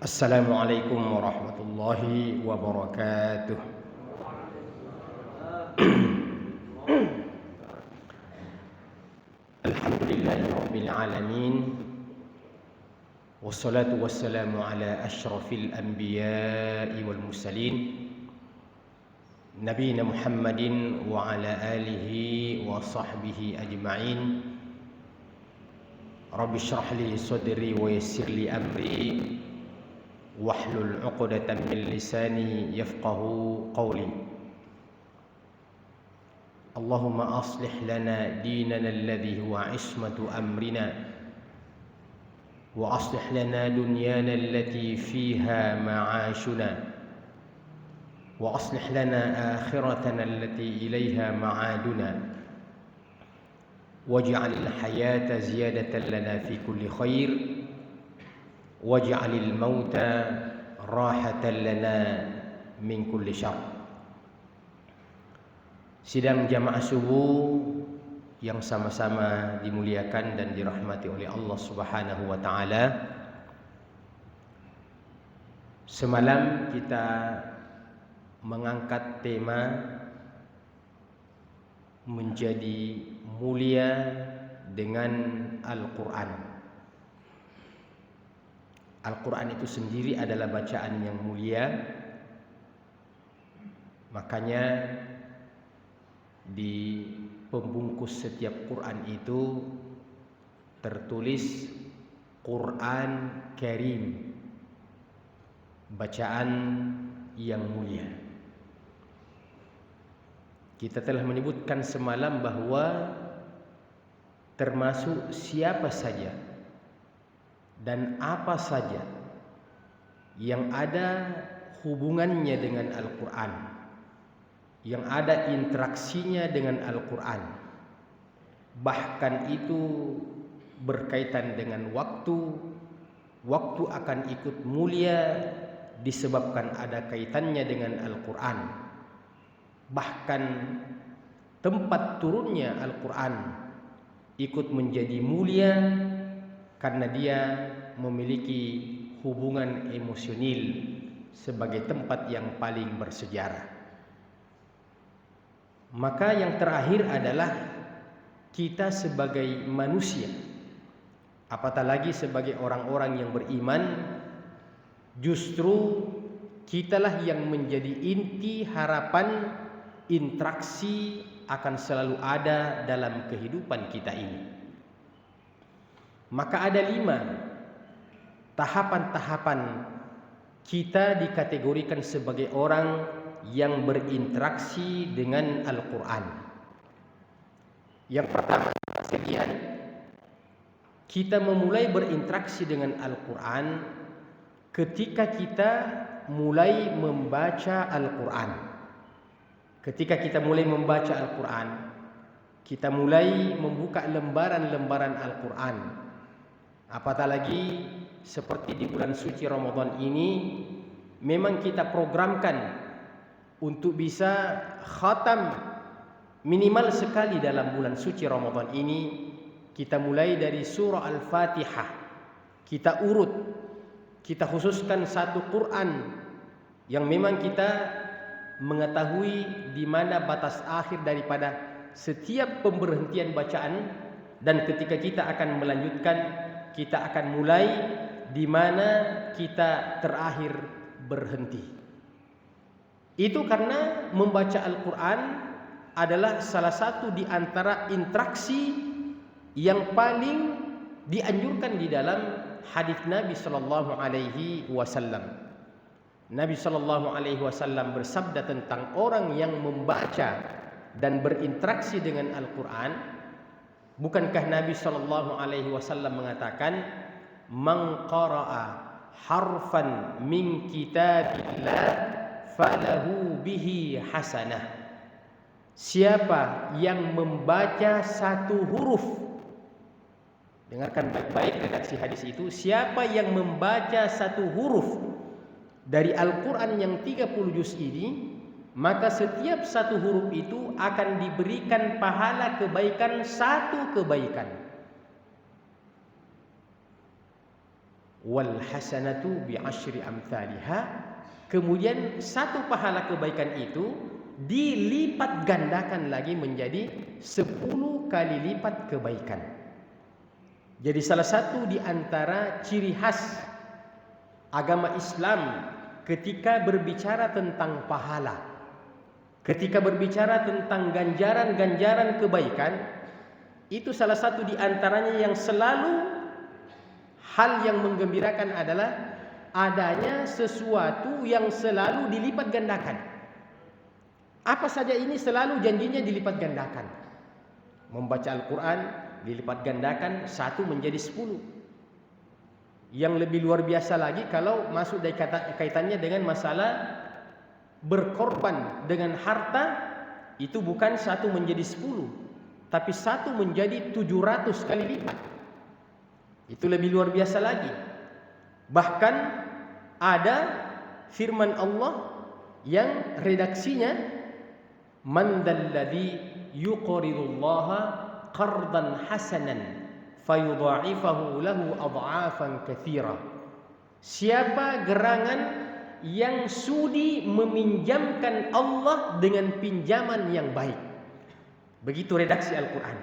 Assalamualaikum warahmatullahi wabarakatuh. Alhamdulillahi rabbil alamin. Wassalatu wassalamu ala asyrafil anbiya'i wal mursalin Nabiyina Muhammadin wa ala alihi wa sahbihi ajma'in. Rabbi syrah li sadri wa yassir li amri wahlul 'uqdatam min lisani yafqahu qawli. Allahumma aslih lana dinana alladhi huwa 'ismatu amrina wa aslih lana dunyana allati fiha ma'ashuna wa aslih lana akhiratana allati ilayha ma'aduna waj'alil hayata ziyadatan lana fi kulli khair waj'alil mauta rahatan lana min kulli syarr. Sidang jamaah subuh yang sama-sama dimuliakan dan dirahmati oleh Allah Subhanahu wa taala. Semalam kita mengangkat tema menjadi mulia dengan Al-Qur'an. Al-Quran itu sendiri adalah bacaan yang mulia. Makanya di pembungkus setiap Quran itu tertulis Quran Karim, bacaan yang mulia. Kita telah menyebutkan semalam bahwa termasuk siapa saja dan apa saja yang ada hubungannya dengan Al-Quran, yang ada interaksinya dengan Al-Quran, bahkan itu berkaitan dengan waktu akan ikut mulia disebabkan ada kaitannya dengan Al-Quran. Bahkan tempat turunnya Al-Quran ikut menjadi mulia karena dia memiliki hubungan emosional sebagai tempat yang paling bersejarah. Maka yang terakhir adalah kita sebagai manusia, apatah lagi sebagai orang-orang yang beriman, justru kitalah yang menjadi inti harapan interaksi akan selalu ada dalam kehidupan kita ini. Maka ada 5 tahapan-tahapan kita dikategorikan sebagai orang yang berinteraksi dengan Al-Quran. Yang pertama sekalian, kita memulai berinteraksi dengan Al-Quran ketika kita mulai membaca Al-Quran. Ketika kita mulai membaca Al-Quran, kita mulai membuka lembaran-lembaran Al-Quran. Apatah lagi seperti di bulan suci Ramadan ini, memang kita programkan untuk bisa khatam minimal sekali dalam bulan suci Ramadan ini. Kita mulai dari surah Al-Fatihah, kita urut, kita khususkan satu Quran yang memang kita mengetahui di mana batas akhir daripada setiap pemberhentian bacaan, dan ketika kita akan melanjutkan, kita akan mulai di mana kita terakhir berhenti. Itu karena membaca Al-Quran adalah salah satu di antara interaksi yang paling dianjurkan di dalam hadis Nabi sallallahu alaihi wasallam. Nabi sallallahu alaihi wasallam bersabda tentang orang yang membaca dan berinteraksi dengan Al-Quran. Bukankah Nabi sallallahu alaihi wasallam mengatakan, "Man qara'a harfan min kitabillah falahu bihi hasanah." Siapa yang membaca satu huruf, dengarkan baik-baik redaksi hadis itu, siapa yang membaca satu huruf dari Al-Quran yang 30 juz ini, maka setiap satu huruf itu akan diberikan pahala kebaikan, satu kebaikan. wal hasanatu bi asyri amsalha. Kemudian satu pahala kebaikan itu dilipat gandakan lagi menjadi 10 kali lipat kebaikan. Jadi salah satu di antara ciri khas agama Islam ketika berbicara tentang pahala, ketika berbicara tentang ganjaran-ganjaran kebaikan, itu salah satu di antaranya yang selalu hal yang menggembirakan adalah adanya sesuatu yang selalu dilipat gandakan. Apa saja ini selalu janjinya dilipat gandakan. Membaca Al-Quran dilipat gandakan 1 menjadi 10. Yang lebih luar biasa lagi kalau masuk dari kaitannya dengan masalah berkorban dengan harta, itu bukan 1 menjadi 10, tapi 1 menjadi 700 kali lipat. Itu lebih luar biasa lagi. Bahkan ada firman Allah yang redaksinya, man dalladzi yuqridullaha qardan hasanan fayudha'ifahu lahu adha'afan katsira. Siapa gerangan yang sudi meminjamkan Allah dengan pinjaman yang baik. Begitu redaksi Al-Quran.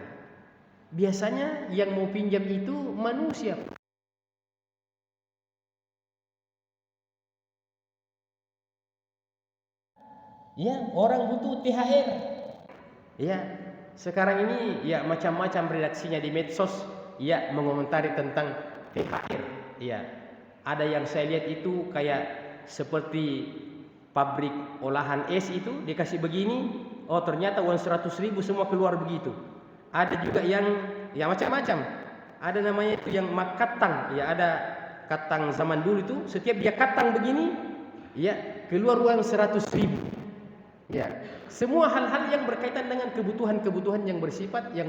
Biasanya yang mau pinjam itu manusia. Ya, orang butuh THR. Ya, sekarang ini ya macam-macam redaksinya di medsos, ya mengomentari tentang THR. Ya, ada yang saya lihat itu kayak seperti pabrik olahan es itu dikasih begini, oh ternyata uang 100.000 semua keluar begitu. Ada juga yang ya macam-macam. Ada namanya itu yang makatang, ya ada katang zaman dulu itu setiap dia katang begini, ya keluar uang 100.000. Ya, semua hal-hal yang berkaitan dengan kebutuhan-kebutuhan yang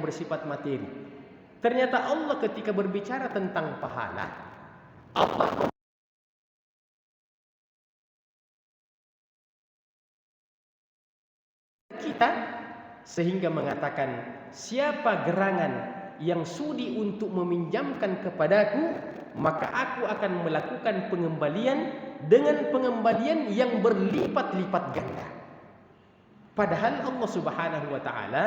bersifat materi. Ternyata Allah ketika berbicara tentang pahala, Allah kita sehingga mengatakan, siapa gerangan yang sudi untuk meminjamkan kepadaku, maka aku akan melakukan pengembalian dengan pengembalian yang berlipat-lipat ganda. Padahal Allah Subhanahu wa taala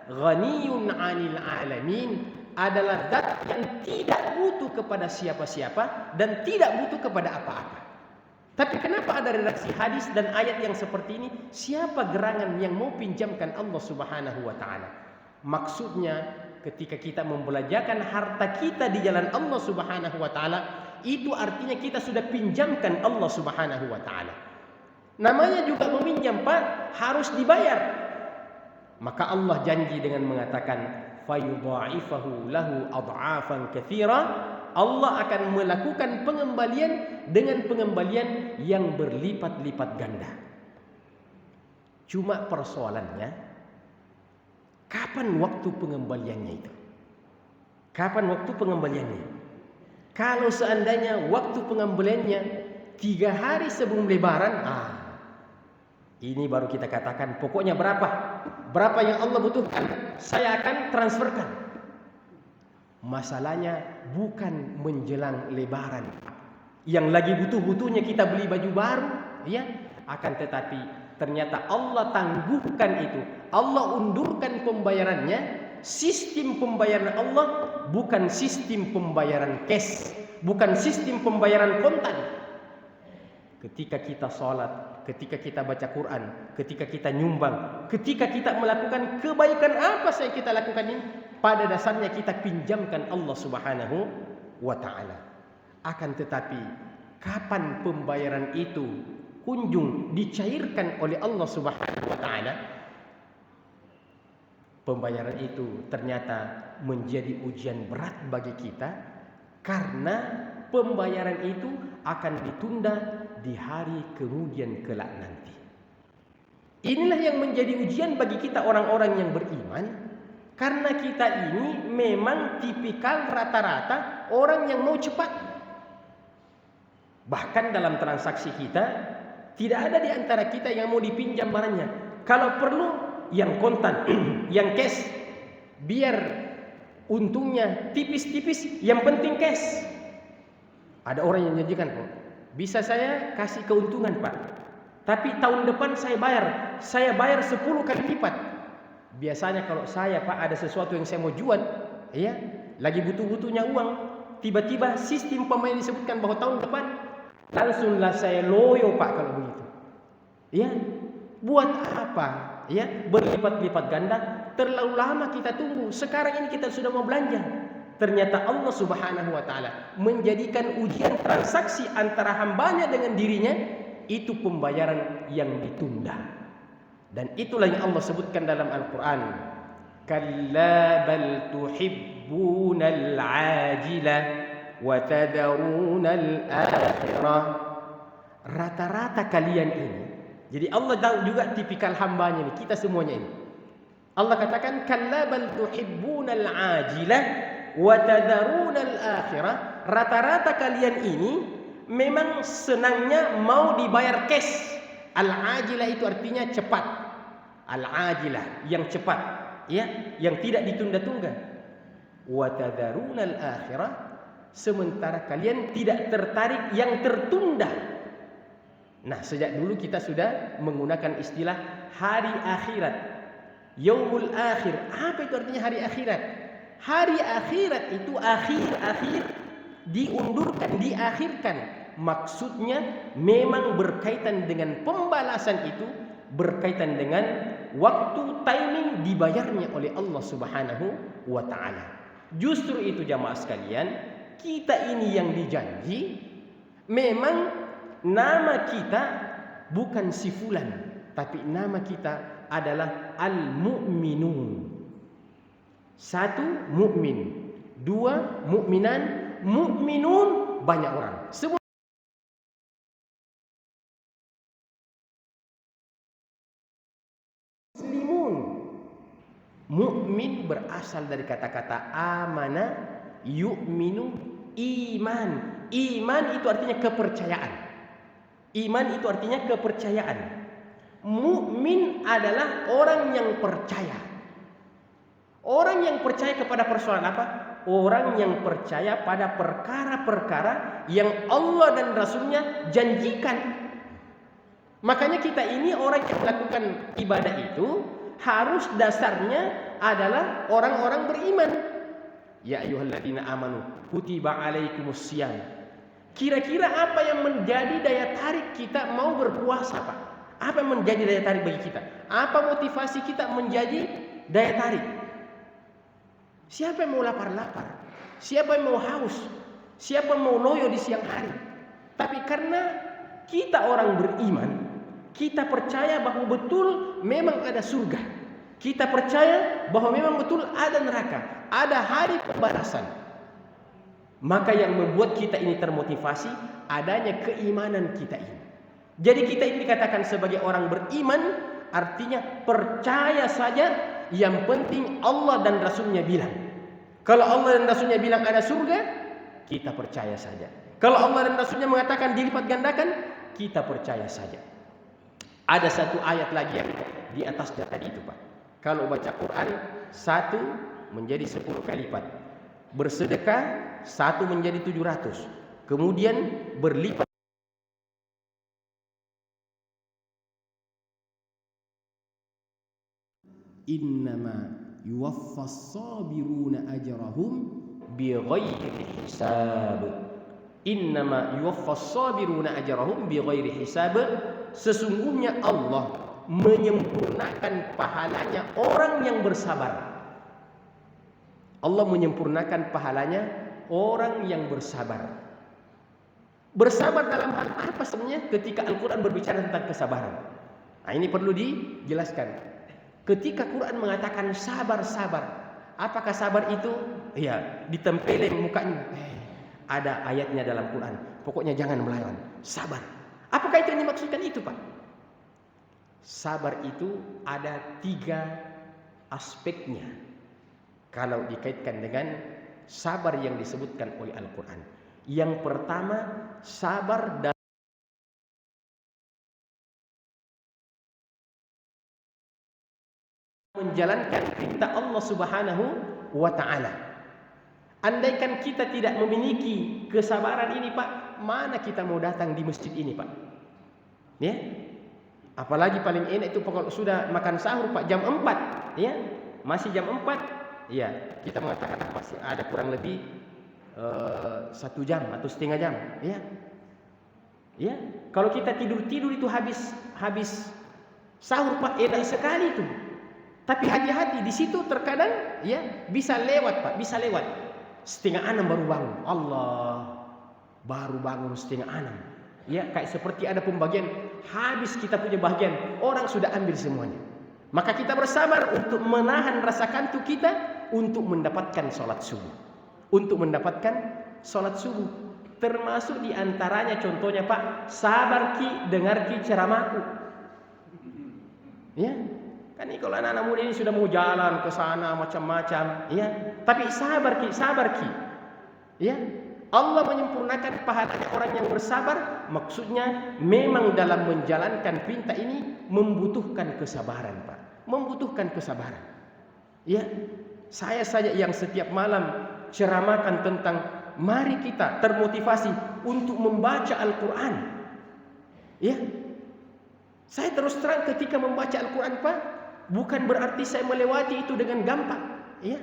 ghaniyun 'anil 'alamin, adalah zat yang tidak butuh kepada siapa-siapa dan tidak butuh kepada apa-apa. Tapi kenapa ada redaksi hadis dan ayat yang seperti ini? Siapa gerangan yang mau pinjamkan Allah Subhanahu wa taala? Maksudnya ketika kita membelanjakan harta kita di jalan Allah Subhanahu wa taala, itu artinya kita sudah pinjamkan Allah Subhanahu wa taala. Namanya juga meminjam, Pak, harus dibayar. Maka Allah janji dengan mengatakan fayudha'ifahu lahu adha'afan katsira. Allah akan melakukan pengembalian dengan pengembalian yang berlipat-lipat ganda. Cuma persoalannya, kapan waktu pengembaliannya itu? Kapan waktu pengembaliannya? Kalau seandainya waktu pengembaliannya 3 hari sebelum Lebaran, ini baru kita katakan pokoknya berapa yang Allah butuhkan, saya akan transferkan. Masalahnya bukan menjelang Lebaran, yang lagi butuh-butuhnya kita beli baju baru, ya. Akan tetapi ternyata Allah tangguhkan itu, Allah undurkan pembayarannya. Sistem pembayaran Allah bukan sistem pembayaran cash, bukan sistem pembayaran kontan. Ketika kita sholat, ketika kita baca Quran, ketika kita nyumbang, ketika kita melakukan kebaikan apa saja kita lakukan ini, pada dasarnya kita pinjamkan Allah Subhanahu wa ta'ala. Akan tetapi kapan pembayaran itu kunjung dicairkan oleh Allah Subhanahu wa ta'ala? Pembayaran itu ternyata menjadi ujian berat bagi kita, karena pembayaran itu akan ditunda di hari kemudian kelak nanti. Inilah yang menjadi ujian bagi kita orang-orang yang beriman, karena kita ini memang tipikal rata-rata orang yang mau cepat. Bahkan dalam transaksi kita tidak ada di antara kita yang mau dipinjam barangnya. Kalau perlu yang kontan, yang cash, biar untungnya tipis-tipis, yang penting cash. Ada orang yang janjikan, Pak, bisa saya kasih keuntungan, Pak, tapi tahun depan saya bayar 10 kali lipat. Biasanya kalau saya, Pak, ada sesuatu yang saya mau jual, ya, lagi butuh-butuhnya uang, tiba-tiba sistem pemain disebutkan bahwa tahun depan, langsunglah saya loyo, Pak, kalau begitu. Ya, buat apa? Ya, berlipat-lipat ganda, terlalu lama kita tunggu. Sekarang ini kita sudah mau belanja. Ternyata Allah Subhanahu wa taala menjadikan ujian transaksi antara hambanya dengan dirinya itu pembayaran yang ditunda. Dan itulah yang Allah sebutkan dalam Al-Qur'an. Kalla bal tuhibbunal ajila wa tadharunal akhirah. Rata-rata kalian ini. Jadi Allah tahu juga tipikal hambanya ini, kita semuanya ini. Allah katakan kalla bal tuhibbunal ajilah wa tadharunal akhirah. Rata-rata kalian ini memang senangnya mau dibayar cash. Al-ajilah itu artinya cepat. Al-ajilah yang cepat, ya, yang tidak ditunda-tunda. Wa tadharunal akhirah, sementara kalian tidak tertarik yang tertunda. Nah, sejak dulu kita sudah menggunakan istilah hari akhirat. Yaumul akhir. Apa itu artinya hari akhirat? Hari akhirat itu akhir-akhir diundurkan, diakhirkan. Maksudnya memang berkaitan dengan pembalasan itu, berkaitan dengan waktu timing dibayarnya oleh Allah Subhanahu wa taala. Justru itu jamaah sekalian, kita ini yang dijanji memang nama kita bukan si fulan, tapi nama kita adalah al-mu'minun. Satu, mukmin. Dua, mukminan. Mukminun, banyak orang. Semua muslimun. Mukmin berasal dari kata-kata amana, yu'minu, iman. Iman itu artinya kepercayaan. Iman itu artinya kepercayaan. Mukmin adalah orang yang percaya. Orang yang percaya kepada persoalan apa? Orang yang percaya pada perkara-perkara yang Allah dan Rasulnya janjikan. Makanya kita ini orang yang melakukan ibadah itu harus dasarnya adalah orang-orang beriman. Ya ayyuhalladzina amanu kutiba alaikumussyam. Kira-kira apa yang menjadi daya tarik kita mau berpuasa, Pak? Apa yang menjadi daya tarik bagi kita? Apa motivasi kita menjadi daya tarik? Siapa yang mau lapar-lapar? Siapa yang mau haus? Siapa yang mau loyo di siang hari? Tapi karena kita orang beriman, kita percaya bahwa betul memang ada surga. Kita percaya bahwa memang betul ada neraka, ada hari pembalasan. Maka yang membuat kita ini termotivasi adanya keimanan kita ini. Jadi kita ini dikatakan sebagai orang beriman, artinya percaya saja, yang penting Allah dan Rasulnya bilang. Kalau Allah dan Rasulnya bilang ada surga, kita percaya saja. Kalau Allah dan Rasulnya mengatakan dilipat gandakan, kita percaya saja. Ada satu ayat lagi yang di atasnya tadi itu, Pak. Kalau baca Quran, 1 menjadi 10 kali lipat. Bersedekah 1 menjadi 700. Kemudian berlipat. Innama yuwaffas sabiruna ajrahum bighairi hisab. Innama yuwaffas sabiruna ajrahum bighairi hisab. Sesungguhnya Allah menyempurnakan pahalanya orang yang bersabar. Allah menyempurnakan pahalanya orang yang bersabar. Bersabar dalam hal apa sebenarnya ketika Al-Quran berbicara tentang kesabaran? Nah, ini perlu dijelaskan. Ketika Quran mengatakan sabar-sabar, apakah sabar itu? Ya, ditempelin mukanya. Ada ayatnya dalam Quran. Pokoknya jangan melawan. Sabar. Apakah itu yang dimaksudkan itu, Pak? Sabar itu ada 3 aspeknya. Kalau dikaitkan dengan sabar yang disebutkan oleh Al-Quran. Yang pertama, sabar dan menjalankan perintah Allah Subhanahu wa ta'ala. Andaikan kita tidak memiliki kesabaran ini Pak, mana kita mau datang di masjid ini Pak? Ya. Apalagi paling enak itu kalau sudah makan sahur Pak jam 4, ya. Masih jam 4, ya. Kita mengatakan masih ada kurang lebih 1 jam atau setengah jam, ya. Ya. Kalau kita tidur itu habis sahur Pak, enak sekali itu. Tapi hati-hati di situ terkadang ya bisa lewat Pak, bisa lewat. Setengah 6 baru bangun. Allah, baru bangun setengah 6. Ya, kayak seperti ada pembagian, habis kita punya bagian, orang sudah ambil semuanya. Maka kita bersabar untuk menahan rasa kantuk kita untuk mendapatkan sholat subuh. Untuk mendapatkan sholat subuh. Termasuk diantaranya contohnya Pak, sabar ki dengar ki ceramahku. Ya, kan ini kalau anak-anak muda ini sudah mau jalan ke sana macam-macam, ya. Tapi sabar ki. Ya. Allah menyempurnakan pahalanya orang yang bersabar, maksudnya memang dalam menjalankan perintah ini membutuhkan kesabaran, Pak. Membutuhkan kesabaran. Ya. Saya saja yang setiap malam ceramahkan tentang mari kita termotivasi untuk membaca Al-Qur'an. Ya. Saya terus terang ketika membaca Al-Qur'an, Pak, bukan berarti saya melewati itu dengan gampang, ya.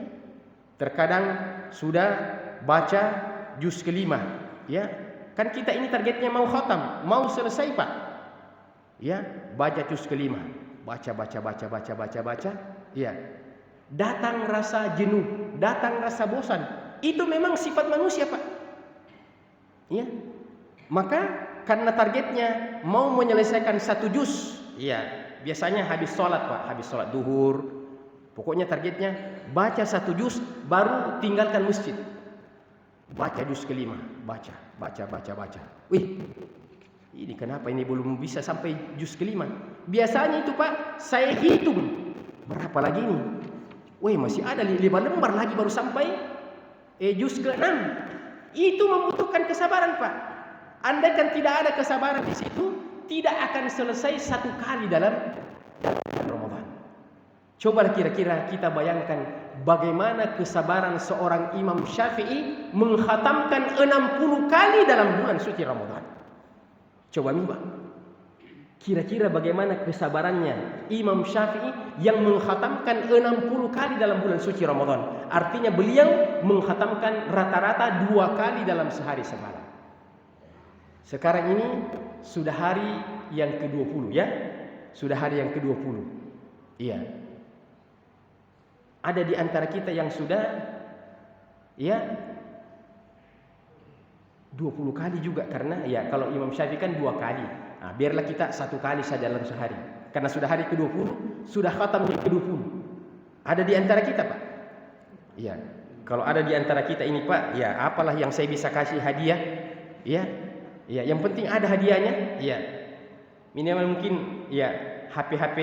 Terkadang sudah baca juz ke-5, ya. Kan kita ini targetnya mau khatam, mau selesai, Pak. Ya, baca juz ke-5, baca, ya. Datang rasa jenuh, datang rasa bosan. Itu memang sifat manusia, Pak. Ya. Maka karena targetnya mau menyelesaikan 1 juz, ya. Biasanya habis sholat Pak, habis sholat duhur. Pokoknya targetnya baca 1 juz baru tinggalkan masjid. Baca juz ke-5, baca. Wih, ini kenapa ini belum bisa sampai juz ke-5? Biasanya itu Pak, saya hitung berapa lagi ini. Wih, masih ada 5 lembar lagi baru sampai juz ke-6. Itu membutuhkan kesabaran Pak. Andaikan tidak ada kesabaran di situ, tidak akan selesai 1 kali dalam Ramadan. Coba kira-kira kita bayangkan bagaimana kesabaran seorang Imam Syafi'i mengkhatamkan 60 kali dalam bulan suci Ramadan. Coba nimbang. Kira-kira bagaimana kesabarannya Imam Syafi'i yang mengkhatamkan 60 kali dalam bulan suci Ramadan. Artinya beliau mengkhatamkan rata-rata 2 kali dalam sehari semalam. Sekarang ini sudah hari yang ke-20, ya. Sudah hari yang ke-20. Iya. Ada di antara kita yang sudah ya 20 kali juga, karena ya kalau Imam Syafi'i kan 2 kali. Nah, biarlah kita 1 kali saja dalam sehari. Karena sudah hari ke-20, sudah khatam yang ke-20. Ada di antara kita, Pak. Iya. Kalau ada di antara kita ini, Pak, ya apalah yang saya bisa kasih hadiah, ya. Ya, yang penting ada hadiahnya, ya. Minimal mungkin ya HP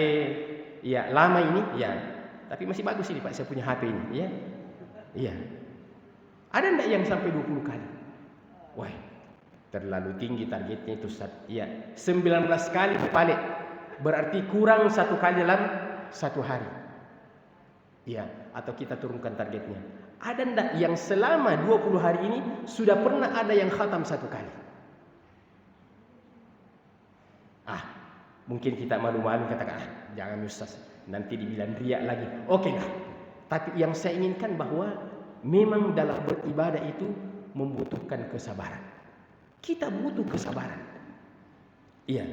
ya lama ini, ya. Tapi masih bagus ini Pak, saya punya HP ini, ya. Iya. Ada enggak yang sampai 20 kali? Wah, terlalu tinggi targetnya itu, Ustaz. Ya, 19 kali balik. Berarti kurang 1 kali dalam 1 hari. Ya, atau kita turunkan targetnya. Ada enggak yang selama 20 hari ini sudah pernah ada yang khatam 1 kali? Mungkin kita malu-malu katakan, jangan Ustaz, nanti dibilang riak lagi. Oke lah. Tapi yang saya inginkan bahwa memang dalam beribadah itu membutuhkan kesabaran. Kita butuh kesabaran. Iya.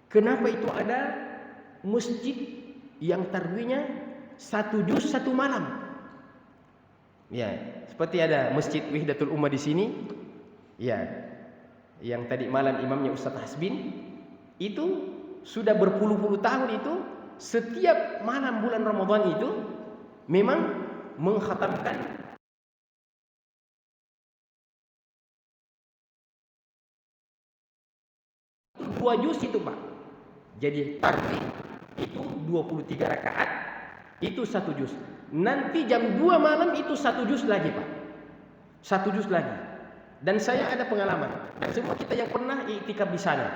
Kenapa itu ada masjid yang tarwihnya 1 juz 1 malam? Ya, seperti ada Masjid Wihdatul Ummah di sini. Ya. Yang tadi malam imamnya Ustaz Hasbin. Itu sudah berpuluh-puluh tahun itu setiap malam bulan Ramadan itu memang mengkhatamkan 2 juz itu, Pak. Jadi tarawih itu 23 rakaat, itu 1 juz. Nanti jam 2 malam itu 1 juz lagi, Pak. 1 juz lagi. Dan saya ada pengalaman. Semua kita yang pernah iktikaf di sana.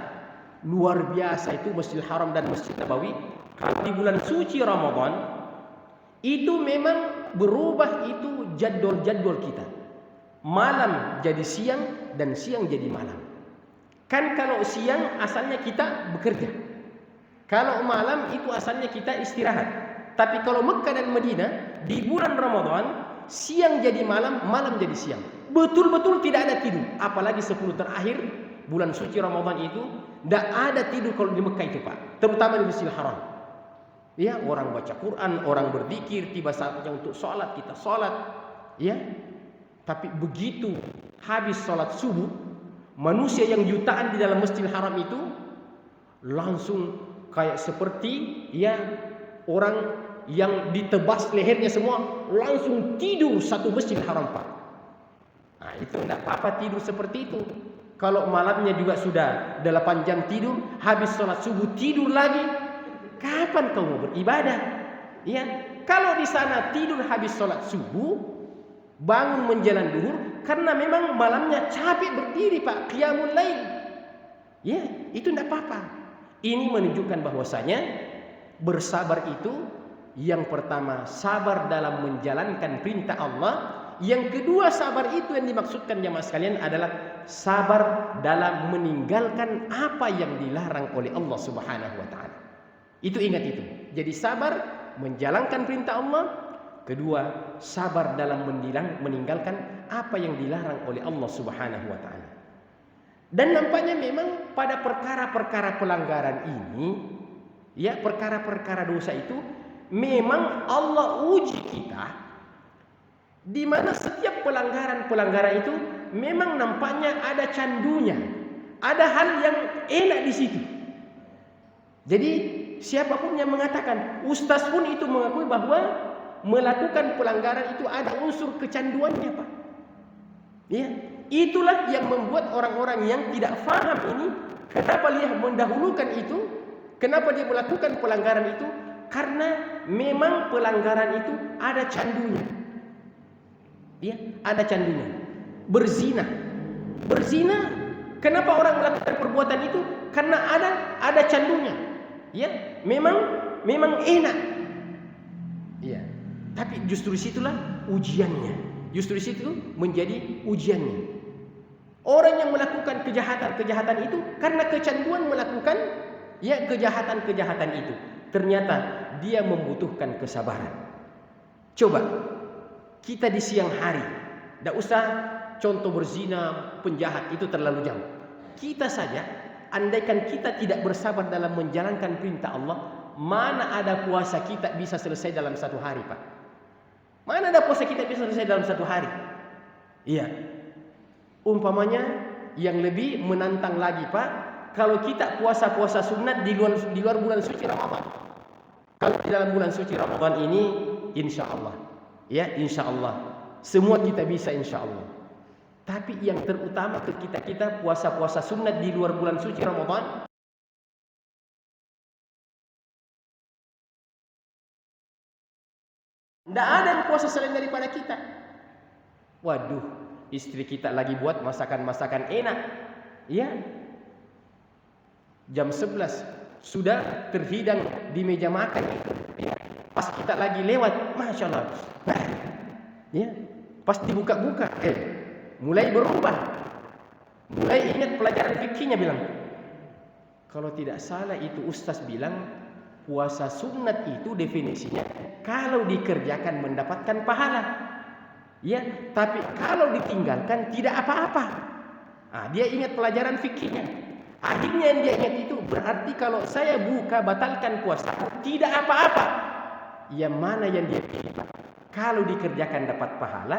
Luar biasa itu Masjidil Haram dan Masjid Nabawi. Kalau di bulan suci Ramadan itu memang berubah itu jadwal-jadwal kita. Malam jadi siang dan siang jadi malam. Kan kalau siang asalnya kita bekerja. Kalau malam itu asalnya kita istirahat. Tapi kalau Mekah dan Madinah di bulan Ramadan, siang jadi malam, malam jadi siang. Betul-betul tidak ada tidur. Apalagi 10 terakhir bulan suci Ramadan itu, tidak ada tidur kalau di Mekah itu, Pak. Terutama di Masjidil Haram. Ya, orang baca Quran, orang berzikir, tiba saatnya untuk sholat, kita sholat. Ya, tapi begitu habis sholat subuh, manusia yang jutaan di dalam Masjidil Haram itu langsung kayak seperti ya orang yang ditebas lehernya semua, langsung tidur satu Masjidil Haram, Pak. Nah, itu tidak apa-apa tidur seperti itu. Kalau malamnya juga sudah 8 jam tidur, habis sholat subuh tidur lagi, kapan kau mau beribadah? Ya, kalau di sana tidur habis sholat subuh, bangun menjelang duhur, karena memang malamnya capek berdiri, Pak, qiyamul lail. Ya, itu tidak apa-apa. Ini menunjukkan bahwasanya bersabar itu yang pertama sabar dalam menjalankan perintah Allah. Yang kedua, sabar itu yang dimaksudkan jamaah sekalian adalah sabar dalam meninggalkan apa yang dilarang oleh Allah Subhanahu wa taala. Itu ingat itu. Jadi sabar menjalankan perintah Allah, kedua sabar dalam meninggalkan apa yang dilarang oleh Allah Subhanahu wa taala. Dan nampaknya memang pada perkara-perkara pelanggaran ini, ya perkara-perkara dosa itu memang Allah uji kita. Di mana setiap pelanggaran itu memang nampaknya ada candunya, ada hal yang enak di situ. Jadi siapapun yang mengatakan, ustaz pun itu mengakui bahwa melakukan pelanggaran itu ada unsur kecanduannya, Pak. Ya, itulah yang membuat orang-orang yang tidak faham ini, kenapa dia mendahulukan itu, kenapa dia melakukan pelanggaran itu, karena memang pelanggaran itu ada candunya. Ya, ada candunya. Berzina. Kenapa orang melakukan perbuatan itu? Karena ada candunya. Ya, memang enak. Ya. Tapi justru situlah ujiannya. Justru situ menjadi ujiannya. Orang yang melakukan kejahatan itu karena kecanduan melakukan ya kejahatan itu. Ternyata dia membutuhkan kesabaran. Coba kita di siang hari, tidak usah contoh berzina, penjahat itu terlalu jauh. Kita saja, andaikan kita tidak bersabar dalam menjalankan perintah Allah, mana ada puasa kita bisa selesai dalam 1 hari, Pak? Mana ada puasa kita bisa selesai dalam 1 hari? Iya. Umpamanya yang lebih menantang lagi, Pak, kalau kita puasa-puasa sunat di luar bulan suci Ramadan. Kalau di dalam bulan suci Ramadan ini, insya Allah. Ya, insya Allah semua kita bisa, insya Allah. Tapi yang terutama ke kita puasa-puasa sunat di luar bulan suci Ramadan, tidak ada yang puasa selain daripada kita. Waduh, istri kita lagi buat masakan-masakan enak, ya, jam 11 sudah terhidang di meja makan. Pas kita lagi lewat, masya Allah, ya, pas dibuka-buka, mulai berubah, mulai ingat pelajaran fikihnya, bilang, kalau tidak salah itu ustaz bilang puasa sunat itu definisinya kalau dikerjakan mendapatkan pahala, ya, tapi kalau ditinggalkan tidak apa-apa. Nah, dia ingat pelajaran fikihnya. Akhirnya yang dia ingat itu berarti kalau saya batalkan puasa tidak apa-apa. Yang mana yang dia pilih? Kalau dikerjakan dapat pahala,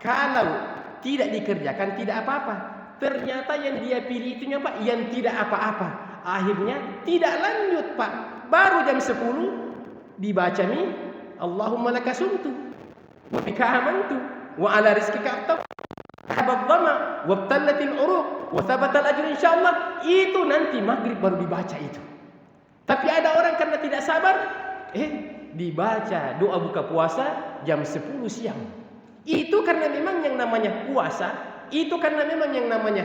kalau tidak dikerjakan tidak apa-apa. Ternyata yang dia pilih itunya, Pak, yang tidak apa-apa. Akhirnya tidak lanjut, Pak. Baru jam 10 dibaca nih, Allahumma laka sumtu wa bika amantu wa ala rizqika aftar habab dhama wa btallatil uruq wa thabatal ajr insyaallah. Itu nanti maghrib baru dibaca itu. Tapi ada orang karena tidak sabar, dibaca doa buka puasa jam 10 siang. Itu karena memang yang namanya puasa, itu karena memang yang namanya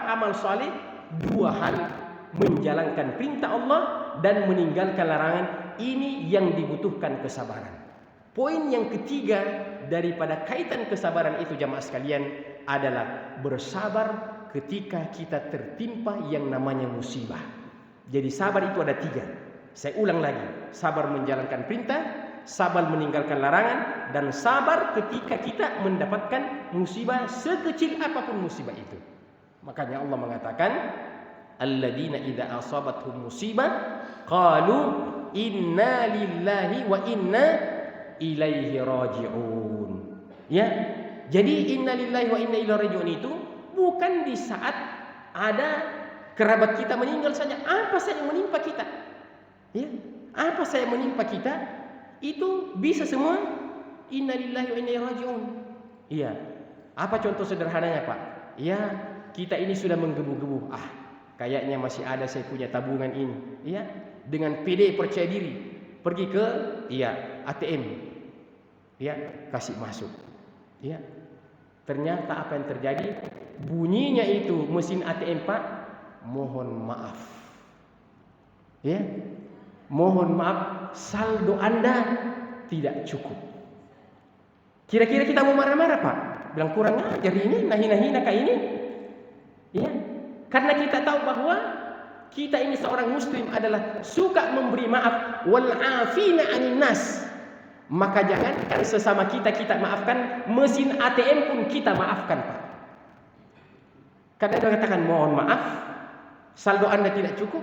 amal saleh, 2 hal, menjalankan perintah Allah dan meninggalkan larangan, ini yang dibutuhkan kesabaran. Poin yang ketiga daripada kaitan kesabaran itu jamaah sekalian adalah bersabar ketika kita tertimpa yang namanya musibah. Jadi sabar itu ada 3. Saya ulang lagi. Sabar menjalankan perintah, sabar meninggalkan larangan, dan sabar ketika kita mendapatkan musibah sekecil apapun musibah itu. Makanya Allah mengatakan, alladzina idza asabathum musibah qalu inna lillahi wa inna ilaihi raji'un. Ya. Jadi inna lillahi wa inna ilaihi raji'un itu bukan di saat ada kerabat kita meninggal saja. Apa saja yang menimpa kita? Ya. Apa saja yang menimpa kita itu bisa semua inna lillahi wa inna ilaihi raji'un. Iya. Apa contoh sederhananya, Pak? Ya, kita ini sudah menggebu-gebu. Kayaknya masih ada saya punya tabungan ini. Iya. Dengan PD percaya diri pergi ke ATM. Ya, kasih masuk. Ya. Ternyata apa yang terjadi? Bunyinya itu mesin ATM, Pak. Mohon maaf. Ya. Mohon maaf, saldo Anda tidak cukup. Kira-kira kita mau marah-marah, Pak? Bilang kurang ajar ini, nahi-nahina kayak ini. Ya. Karena kita tahu bahwa kita ini seorang muslim adalah suka memberi maaf, wal afina 'anin nas. Maka jangankan sesama kita maafkan, mesin ATM pun kita maafkan, Pak. Karena dia katakan mohon maaf, saldo Anda tidak cukup.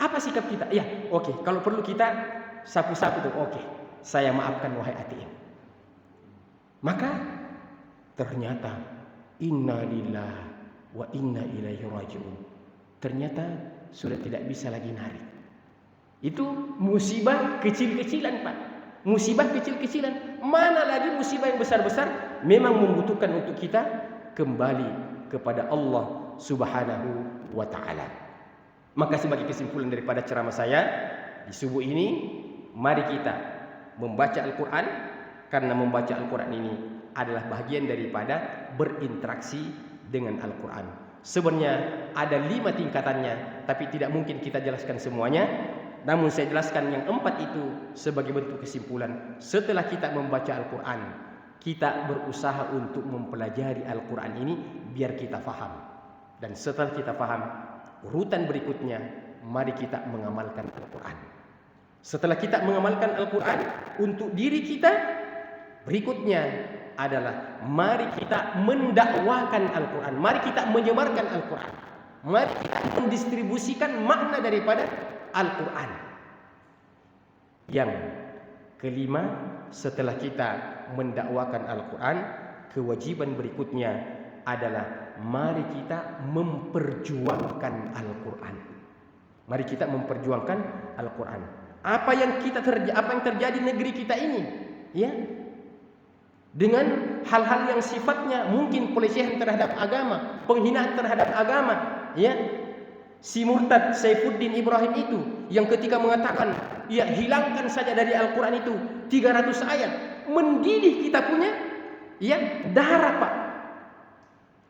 Apa sikap kita? Ya, oke. Kalau perlu kita sapu-sapu tuh, oke. Saya maafkan wahai ATM. Maka ternyata inna lillahi wa inna ilaihi raji'un. Ternyata sudah tidak bisa lagi narik. Itu musibah kecil-kecilan, Pak. Musibah kecil-kecilan. Mana lagi musibah yang besar-besar memang membutuhkan untuk kita kembali kepada Allah Subhanahu wa taala. Maka sebagai kesimpulan daripada ceramah saya di subuh ini, mari kita membaca Al-Qur'an, karena membaca Al-Qur'an ini adalah bagian daripada berinteraksi dengan Al-Qur'an. Sebenarnya ada 5 tingkatannya, tapi tidak mungkin kita jelaskan semuanya. Namun saya jelaskan yang 4 itu sebagai bentuk kesimpulan. Setelah kita membaca Al-Quran, kita berusaha untuk mempelajari Al-Quran ini biar kita faham. Dan setelah kita faham, urutan berikutnya, mari kita mengamalkan Al-Quran. Setelah kita mengamalkan Al-Quran untuk diri kita, berikutnya adalah mari kita mendakwakan Al-Quran. Mari kita menyebarkan Al-Quran. Mari kita mendistribusikan makna daripada Al-Quran. Yang kelima, setelah kita mendakwakan Al-Quran, kewajiban berikutnya adalah mari kita memperjuangkan Al-Quran. Mari kita memperjuangkan Al-Quran. Apa yang terjadi negeri kita ini, ya, dengan hal-hal yang sifatnya mungkin pelecehan terhadap agama, penghinaan terhadap agama, ya. Si murtad Saifuddin Ibrahim itu yang ketika mengatakan, ya hilangkan saja dari Al-Quran itu 300 ayat, mendidih kita punya ya darah, Pak.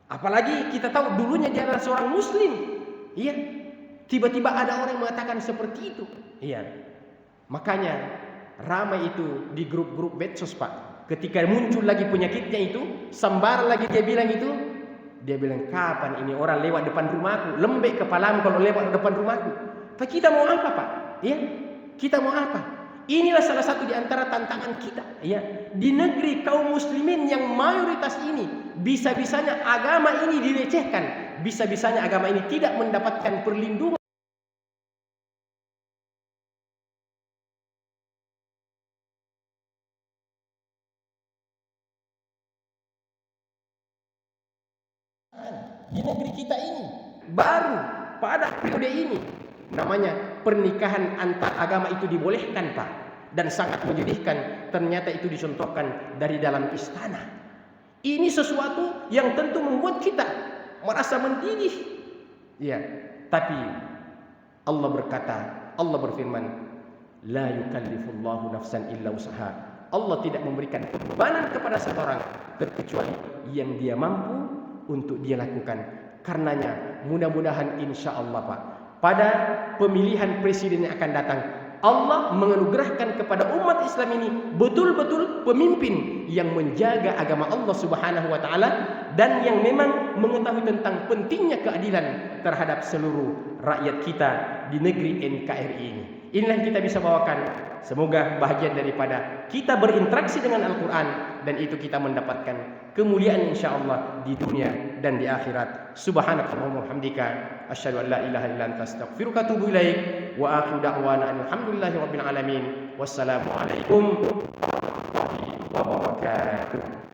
Apalagi kita tahu dulunya dia adalah seorang muslim, ya. Tiba-tiba ada orang yang mengatakan seperti itu, ya. Makanya ramai itu di grup-grup medsos, Pak. Ketika muncul lagi penyakitnya itu, sambar lagi dia bilang itu. Dia bilang, kapan ini orang lewat depan rumahku? Lembek kepalamu kalau lewat depan rumahku. Tapi kita mau apa, Pak? Ya, kita mau apa? Inilah salah satu di antara tantangan kita. Ya, di negeri kaum muslimin yang mayoritas ini, bisa-bisanya agama ini dilecehkan. Bisa-bisanya agama ini tidak mendapatkan perlindungan. Di negeri kita ini baru pada periode ini namanya pernikahan antar agama itu dibolehkan, Pak, dan sangat menyedihkan ternyata itu dicontohkan dari dalam istana. Ini sesuatu yang tentu membuat kita merasa mendidih, ya. Tapi Allah berkata, Allah berfirman, la yukallifullahu nafsan illa usaha. Allah tidak memberikan bebanan kepada seseorang kecuali yang dia mampu untuk dia lakukan. Karenanya mudah-mudahan insya Allah, Pak, pada pemilihan presiden yang akan datang, Allah menganugerahkan kepada umat Islam ini betul-betul pemimpin yang menjaga agama Allah Subhanahu wa taala dan yang memang mengetahui tentang pentingnya keadilan terhadap seluruh rakyat kita di negeri NKRI ini. Inilah yang kita bisa bawakan. Semoga bahagian daripada kita berinteraksi dengan Al-Quran dan itu kita mendapatkan kemuliaan insyaallah di dunia dan di akhirat. Subhanakallahumma wa bihamdika asyhadu an la ilaha illa anta astaghfiruka wa atubu ilaik wa akhiru da'wana alhamdulillahi rabbil alamin. Wassalamu alaikum warahmatullahi wabarakatuh.